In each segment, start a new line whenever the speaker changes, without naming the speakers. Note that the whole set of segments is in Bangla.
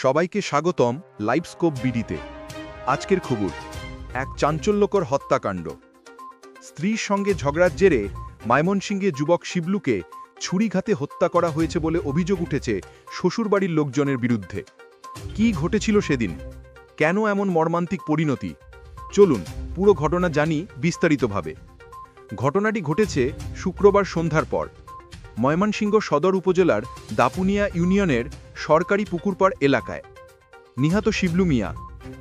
সবাইকে স্বাগতম লাইভস্কোপ বিডিতে। আজকের খবর, এক চাঞ্চল্যকর হত্যাকাণ্ড। স্ত্রীর সঙ্গে ঝগড়ার জেরে ময়মনসিংহে যুবক শিবলুকে ছুরিঘাতে হত্যা করা হয়েছে বলে অভিযোগ উঠেছে শ্বশুরবাড়ির লোকজনের বিরুদ্ধে। কি ঘটেছিল সেদিন, কেন এমন মর্মান্তিক পরিণতি, চলুন পুরো ঘটনা জানি বিস্তারিতভাবে। ঘটনাটি ঘটেছে শুক্রবার সন্ধ্যার পর ময়মনসিংহ সদর উপজেলার দাপুনিয়া ইউনিয়নের সরকারি পুকুরপাড় এলাকায়। নিহত শিবলু মিয়া,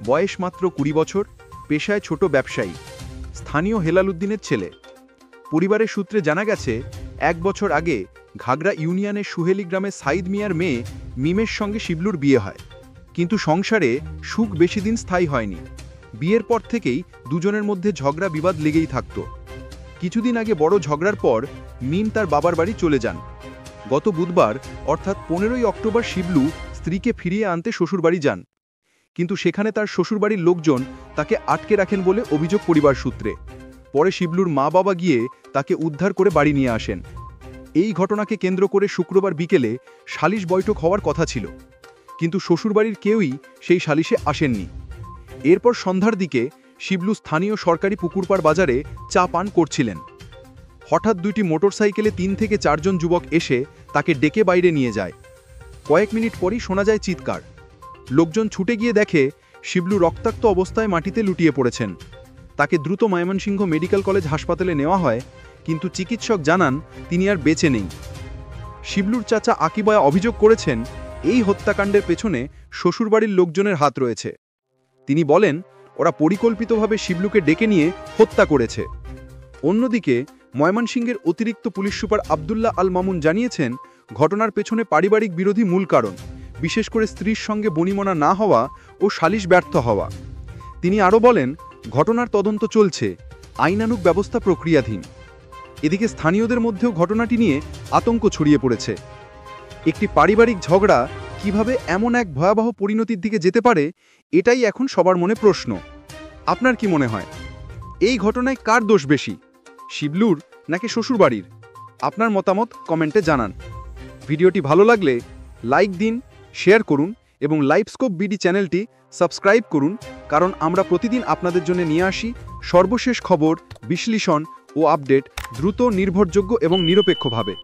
বয়স মাত্র 20 বছর, পেশায় ছোট ব্যবসায়ী, স্থানীয় হেলাল উদ্দিনের ছেলে। পরিবারের সূত্রে জানা গেছে, 1 বছর আগে ঘাগড়া ইউনিয়নের সুহেলি গ্রামে সাইদ মিয়ার মেয়ে মিমের সঙ্গে শিবলুর বিয়ে হয়, কিন্তু সংসারে সুখ বেশি দিন স্থায়ী হয়নি। বিয়ের পর থেকেই দুজনের মধ্যে ঝগড়া বিবাদ লেগেই থাকত। কিছুদিন আগে বড় ঝগড়ার পর মিম তার বাবার বাড়ি চলে যান। গত বুধবার অর্থাৎ 15ই অক্টোবর শিবলু স্ত্রীকে ফিরিয়ে আনতে শ্বশুরবাড়ি যান, কিন্তু সেখানে তার শ্বশুরবাড়ির লোকজন তাকে আটকে রাখেন বলে অভিযোগ পরিবার সূত্রে। পরে শিবলুর মা বাবা গিয়ে তাকে উদ্ধার করে বাড়ি নিয়ে আসেন। এই ঘটনাকে কেন্দ্র করে শুক্রবার বিকেলে সালিশ বৈঠক হওয়ার কথা ছিল, কিন্তু শ্বশুরবাড়ির কেউই সেই সালিশে আসেননি। এরপর সন্ধ্যার দিকে শিবলু স্থানীয় সরকারি পুকুরপাড় বাজারে চা পান করছিলেন। হঠাৎ দুইটি মোটরসাইকেলে 3 থেকে 4 জন যুবক এসে তাকে ডেকে বাইরে নিয়ে যায়। কয়েক মিনিট পরই শোনা যায় চিৎকার। লোকজন ছুটে গিয়ে দেখে শিবলু রক্তাক্ত অবস্থায় মাটিতে লুটিয়ে পড়েছেন। তাকে দ্রুত ময়মনসিংহ মেডিকেল কলেজ হাসপাতালে নেওয়া হয়, কিন্তু চিকিৎসক জানান তিনি আর বেঁচে নেই। শিবলুর চাচা আকিবয়া অভিযোগ করেছেন, এই হত্যাকাণ্ডের পেছনে শ্বশুরবাড়ির লোকজনের হাত রয়েছে। তিনি বলেন, ওরা পরিকল্পিতভাবে শিবলুকে ডেকে নিয়ে হত্যা করেছে। অন্যদিকে ময়মনসিংহের অতিরিক্ত পুলিশ সুপার আবদুল্লাহ আল মামুন জানিয়েছেন, ঘটনার পেছনে পারিবারিক বিরোধী মূল কারণ, বিশেষ করে স্ত্রীর সঙ্গে বনিমনা না হওয়া ও সালিশ ব্যর্থ হওয়া। তিনি আরও বলেন, ঘটনার তদন্ত চলছে, আইনানুগ ব্যবস্থা প্রক্রিয়াধীন। এদিকে স্থানীয়দের মধ্যেও ঘটনাটি নিয়ে আতঙ্ক ছড়িয়ে পড়েছে। একটি পারিবারিক ঝগড়া কিভাবে এমন এক ভয়াবহ পরিণতির দিকে যেতে পারে, এটাই এখন সবার মনে প্রশ্ন। আপনার কি মনে হয়, এই ঘটনায় কার দোষ বেশি, শিবলুর নাকি শ্বশুরবাড়ির? আপনার মতামত কমেন্টে জানান। ভিডিওটি ভালো লাগলে লাইক দিন, শেয়ার করুন এবং লাইভস্কোপ বিডি চ্যানেলটি সাবস্ক্রাইব করুন, কারণ আমরা প্রতিদিন আপনাদের জন্য নিয়ে আসি সর্বশেষ খবর, বিশ্লেষণ ও আপডেট দ্রুত, নির্ভরযোগ্য এবং নিরপেক্ষভাবে।